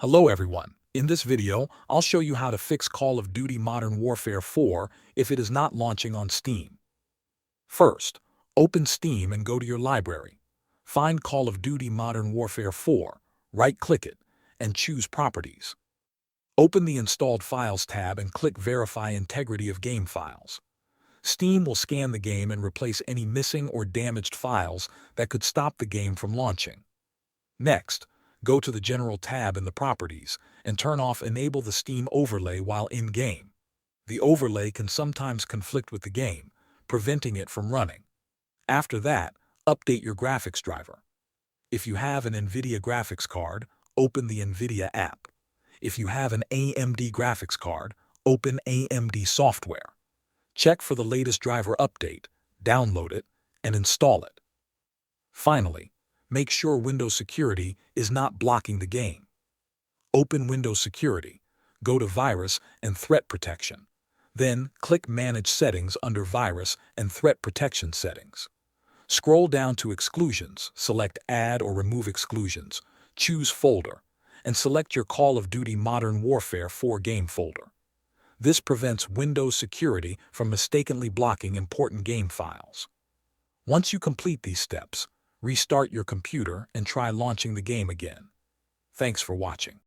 Hello everyone. In this video, I'll show you how to fix Call of Duty Modern Warfare 4 if it is not launching on Steam. First, open Steam and go to your library. Find Call of Duty Modern Warfare 4, right-click it, and choose Properties. Open the Installed Files tab and click Verify Integrity of Game Files. Steam will scan the game and replace any missing or damaged files that could stop the game from launching. Next, go to the General tab in the Properties and turn off Enable the Steam overlay while in-game. The overlay can sometimes conflict with the game, preventing it from running. After that, update your graphics driver. If you have an NVIDIA graphics card, open the NVIDIA app. If you have an AMD graphics card, open AMD software. Check for the latest driver update, download it, and install it. Finally, make sure Windows Security is not blocking the game. Open Windows Security, go to Virus and Threat Protection. Then click Manage Settings under Virus and Threat Protection Settings. Scroll down to Exclusions, select Add or Remove Exclusions, choose Folder, and select your Call of Duty Modern Warfare 4 game folder. This prevents Windows Security from mistakenly blocking important game files. Once you complete these steps, restart your computer and try launching the game again. Thanks for watching.